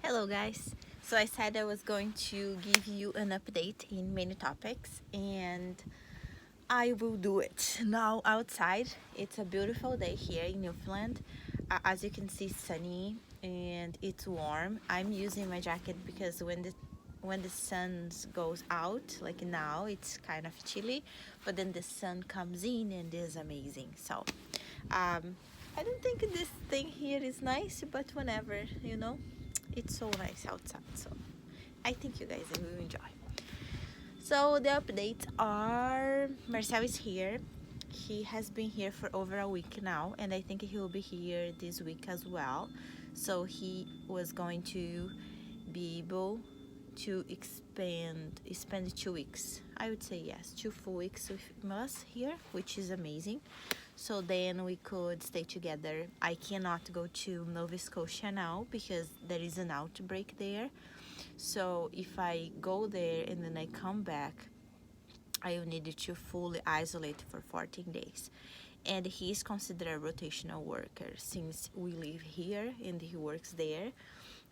Hello guys. So I said I was going to give you an update in many topics and I will do it. Now outside, it's a beautiful day here in Newfoundland. As you can see, sunny and it's warm. I'm using my jacket because when the sun goes out, like now, it's kind of chilly, but then the sun comes in and it's amazing. So, I don't think this thing here is nice, but whenever, it's so nice outside. So I think you guys will enjoy. So the updates are Marcel is here. He has been here for over a week now, and I think he will be here this week as well. So he was going to be able to spend 2 weeks. I would say yes, 2 full weeks with us here, which is amazing. So then we could stay together. I cannot go to Nova Scotia now because there is an outbreak there. So if I go there and then I come back, I will need to fully isolate for 14 days. And he is considered a rotational worker since we live here and he works there.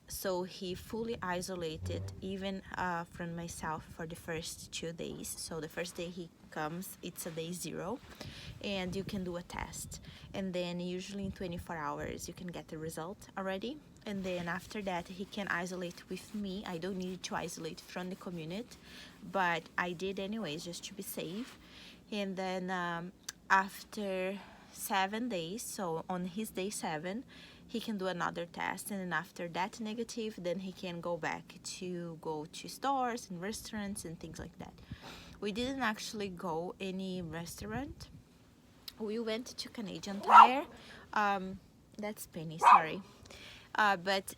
So he fully isolated even from myself for the first 2 days. So the first day he comes, it's a day 0, and you can do a test, and then usually in 24 hours you can get the result already, and then after that he can isolate with me. I don't need to isolate from the community, but I did anyways just to be safe. And then after 7 days, so on his day 7, he can do another test, and then after that negative, then he can go back to go to stores and restaurants and things like that. We didn't actually go any restaurant. We went to Canadian Tire. That's Penny, sorry. But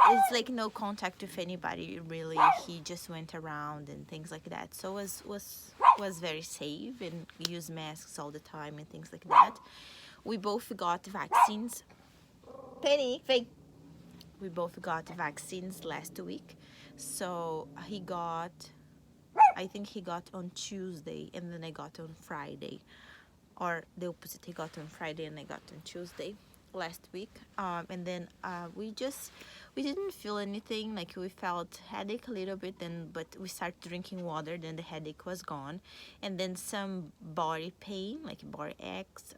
it's like no contact with anybody really. He just went around and things like that. So was very safe and use masks all the time and things like that. We both got vaccines. Penny, fake. We both got vaccines last week. So I think he got on Tuesday and then I got on Friday, or the opposite. He got on Friday and I got on Tuesday last week. And then we didn't feel anything. Like we felt headache a little bit, but we started drinking water, then the headache was gone, and then some body pain, like body aches,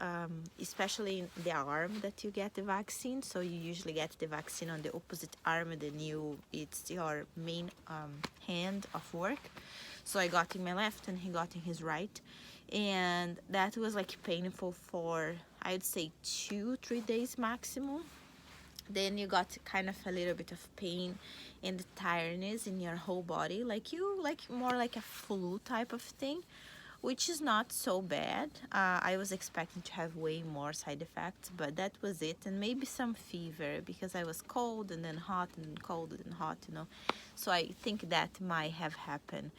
especially in the arm that you get the vaccine. So you usually get the vaccine on the opposite arm, and then it's your main hand of work. So I got in my left and he got in his right, and that was like painful for, I'd say, 2-3 days maximum. Then you got kind of a little bit of pain and tiredness in your whole body, like more like a flu type of thing, which is not so bad. I was expecting to have way more side effects, but that was it. And maybe some fever because I was cold and then hot and cold and hot. So I think that might have happened.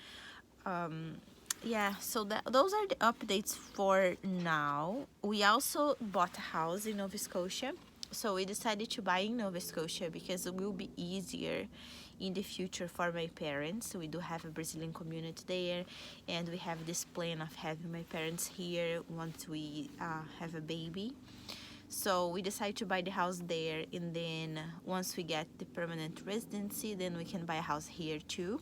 Yeah, so those are the updates for now. We also bought a house in Nova Scotia. So we decided to buy in Nova Scotia because it will be easier in the future for my parents. We do have a Brazilian community there, and we have this plan of having my parents here once we have a baby. So we decided to buy the house there, and then once we get the permanent residency, then we can buy a house here too.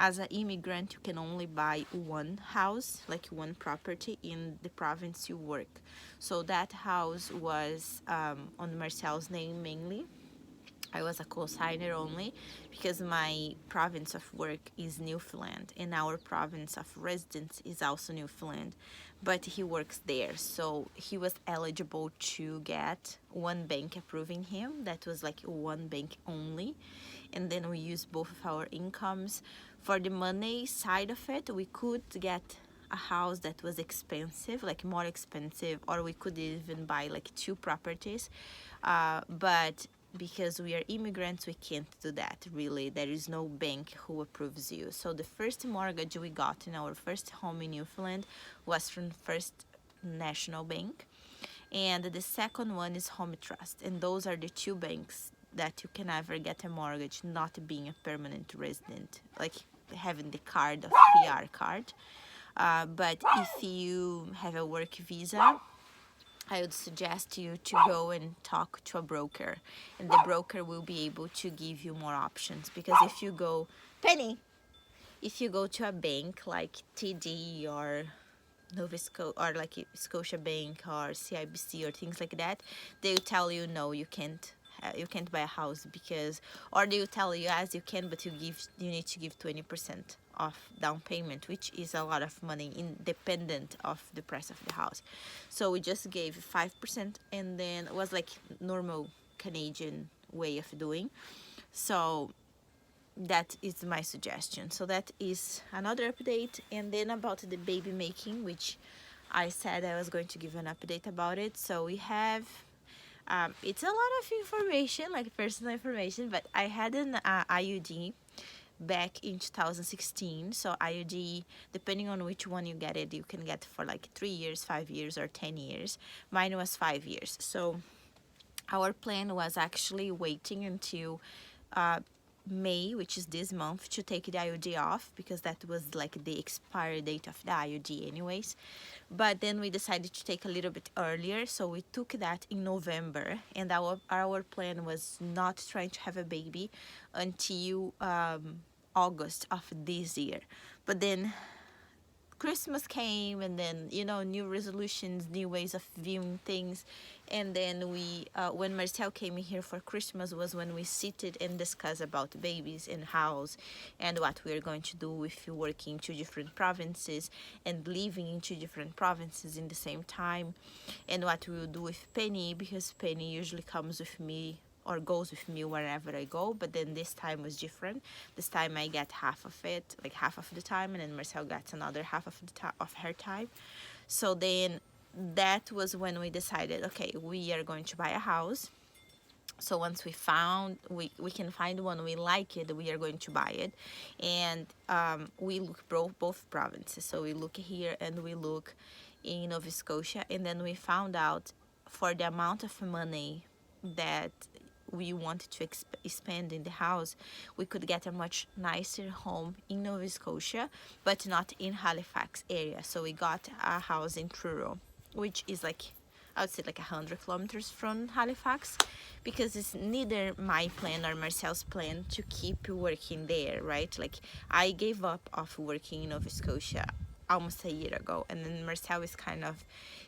As an immigrant, you can only buy one house, like one property in the province you work. So that house was on Marcel's name mainly. I was a co-signer only because my province of work is Newfoundland and our province of residence is also Newfoundland, but he works there, so he was eligible to get one bank approving him. That was like one bank only, and then we used both of our incomes. For the money side of it, we could get a house that was expensive, like more expensive, or we could even buy like 2 properties, but because we are immigrants, we can't do that really. There is no bank who approves you. So the first mortgage we got in our first home in Newfoundland was from First National Bank, and the second one is Home Trust, and those are the 2 banks that you can ever get a mortgage not being a permanent resident, like having the card of PR card. But if you have a work visa, I would suggest you to go and talk to a broker, and the broker will be able to give you more options. Because if you go, Penny, if you go to a bank like TD or Nova Scotia, or like Scotia Bank or CIBC or things like that, they'll tell you no, you can't buy a house because, or they'll tell you yes you can, but you need to give 20% of down payment, which is a lot of money independent of the price of the house. So we just gave 5%, and then it was like normal Canadian way of doing. So that is my suggestion. So that is another update. And then about the baby making, which I said I was going to give an update about it. So we have it's a lot of information, like personal information, but I had an IUD back in 2016. So IUD, depending on which one you get it, you can get for like 3 years, 5 years, or 10 years. Mine was 5 years. So our plan was actually waiting until May, which is this month, to take the IUD off, because that was like the expiry date of the IUD anyways. But then we decided to take a little bit earlier, so we took that in November, and our plan was not trying to have a baby until August of this year. But then Christmas came, and then new resolutions, new ways of viewing things. And then we when Marcel came here for Christmas was when we seated and discussed about babies and house, and what we are going to do if you working in 2 different provinces and living in 2 different provinces in the same time, and what we will do with Penny, because Penny usually comes with me or goes with me wherever I go. But then this time was different. This time I get half of it, like half of the time, and then Marcel gets another half of of her time. So then that was when we decided, okay, we are going to buy a house. So once we can find one, we like it, we are going to buy it. And we look both provinces. So we look here and we look in Nova Scotia, and then we found out for the amount of money that we wanted to spend in the house, we could get a much nicer home in Nova Scotia, but not in Halifax area. So we got a house in Truro, which is like, I would say like 100 kilometers from Halifax, because it's neither my plan or Marcel's plan to keep working there, right? Like, I gave up of working in Nova Scotia almost a year ago, and then Marcel is kind of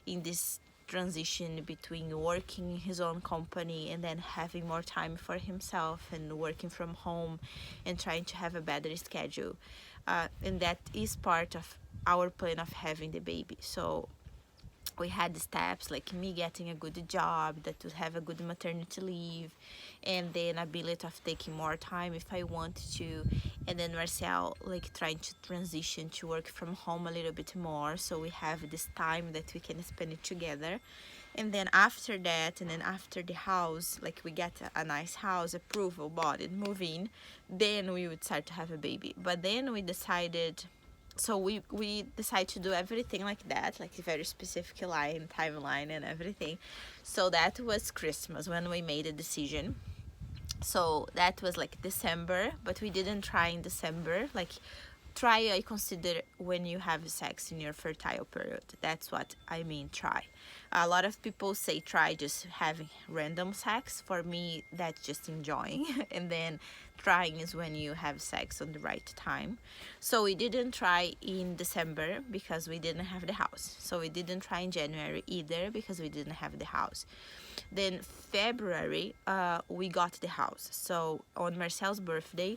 in this transition between working in his own company and then having more time for himself and working from home and trying to have a better schedule, and that is part of our plan of having the baby. So we had the steps like me getting a good job that would have a good maternity leave, and then ability of taking more time if I want to, and then Marcel like trying to transition to work from home a little bit more, so we have this time that we can spend it together. And then after that, and then after the house, like we get a nice house, approval, bought it, move in, then we would start to have a baby. But then we decided, so we decided to do everything like that, like a very specific timeline and everything. So that was Christmas when we made a decision. So that was like December, but we didn't try in December. Like, try, I consider when you have sex in your fertile period. That's what I mean, try. A lot of people say try just having random sex. For me, that's just enjoying. And then trying is when you have sex on the right time. So we didn't try in December because we didn't have the house. So we didn't try in January either because we didn't have the house. Then February, we got the house. So on Marcel's birthday,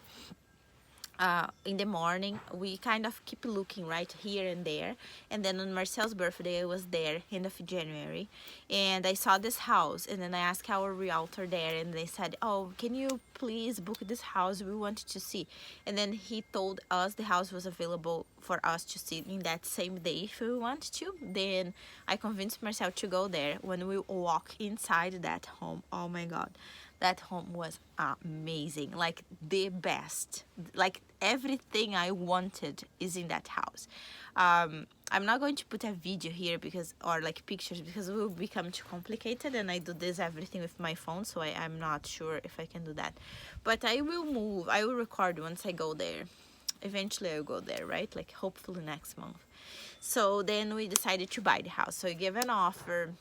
in the morning, we kind of keep looking right here and there. And then on Marcel's birthday, I was there end of January, and I saw this house, and then I asked our realtor there, and they said, oh, can you please book this house, we wanted to see. And then he told us the house was available for us to see in that same day if we wanted to. Then I convinced Marcel to go there. When we walk inside that home, oh my god, that home was amazing, like the best. Like, everything I wanted is in that house. I'm not going to put a video here or like pictures, because it will become too complicated, and I do this everything with my phone, so I'm not sure if I can do that. But I will record once I go there. Eventually I'll go there, right? Like, hopefully next month. So then we decided to buy the house. So we gave an offer,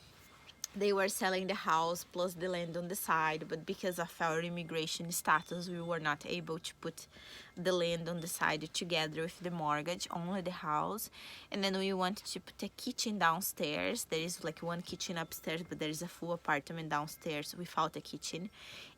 they were selling the house plus the land on the side, but because of our immigration status we were not able to put the land on the side together with the mortgage, only the house. And then we wanted to put a kitchen downstairs. There is like one kitchen upstairs, but there is a full apartment downstairs without a kitchen.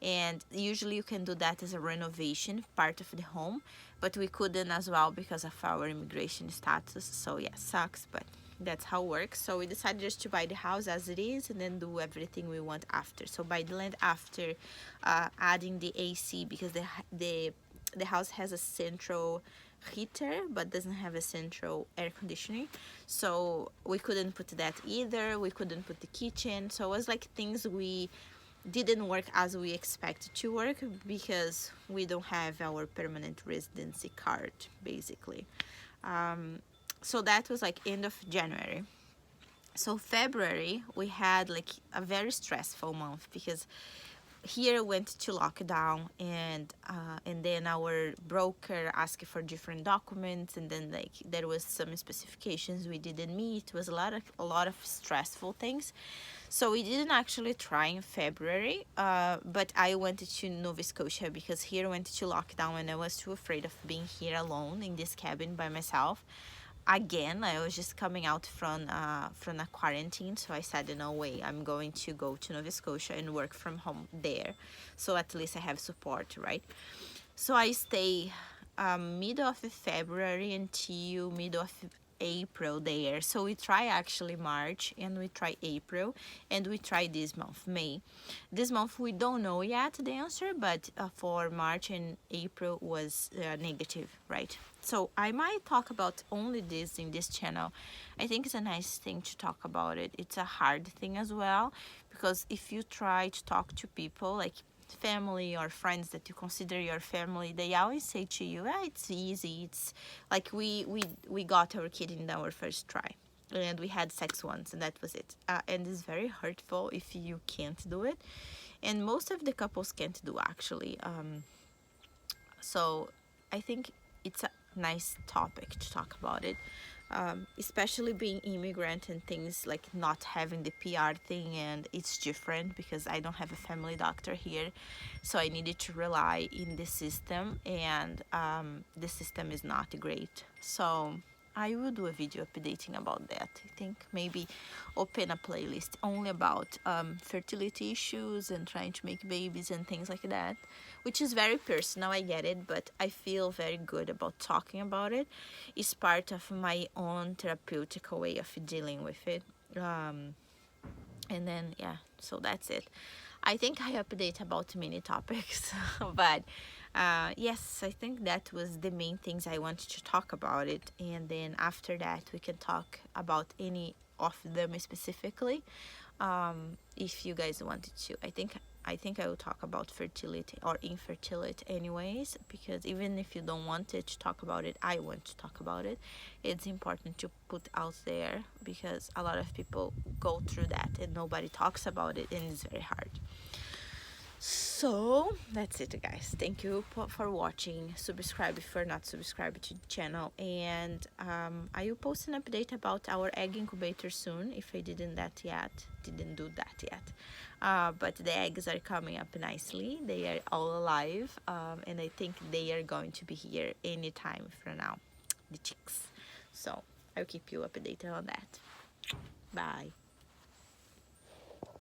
And usually you can do that as a renovation part of the home, but we couldn't as well because of our immigration status. So yeah, sucks, but that's how it works. So we decided just to buy the house as it is and then do everything we want after. So buy the land after, adding the AC, because the house has a central heater but doesn't have a central air conditioning, so we couldn't put that either. We couldn't put the kitchen, so it was like things we didn't work as we expected to work because we don't have our permanent residency card basically. So that was like end of January. So February we had like a very stressful month because here went to lockdown, and then our broker asked for different documents, and then like there was some specifications we didn't meet. It was a lot of stressful things. So we didn't actually try in February, but I went to Nova Scotia because here went to lockdown and I was too afraid of being here alone in this cabin by myself. Again, I was just coming out from a quarantine, so I said, no way, I'm going to go to Nova Scotia and work from home there, so at least I have support, right? So I stay middle of February until middle of April there. So we try actually March and we try April and we try this month May. This month we don't know yet the answer, but for March and April was negative, right? So I might talk about only this in this channel. I think it's a nice thing to talk about it. It's a hard thing as well, because if you try to talk to people like family or friends that you consider your family, they always say to you, it's easy, it's like we got our kid in our first try and we had sex once and that was it, and it's very hurtful if you can't do it, and most of the couples can't do actually. So I think it's a nice topic to talk about it, especially being immigrant and things like not having the PR thing, and it's different because I don't have a family doctor here, so I needed to rely in the system, and the system is not great. So I will do a video updating about that. I think maybe open a playlist only about fertility issues and trying to make babies and things like that, which is very personal, I get it, but I feel very good about talking about it. It's part of my own therapeutic way of dealing with it. And then, yeah, so that's it. I think I update about many topics, but yes, I think that was the main things I wanted to talk about it. And then after that, we can talk about any of them specifically, if you guys wanted to. I think I will talk about fertility or infertility anyways, because even if you don't want it to talk about it, I want to talk about it. It's important to put out there because a lot of people go through that and nobody talks about it, and it's very hard. So that's it, guys. Thank you for watching. Subscribe if you're not subscribed to the channel, and I will post an update about our egg incubator soon if I didn't do that yet. But the eggs are coming up nicely. They are all alive, and I think they are going to be here anytime from now, the chicks. So I'll keep you updated on that. Bye.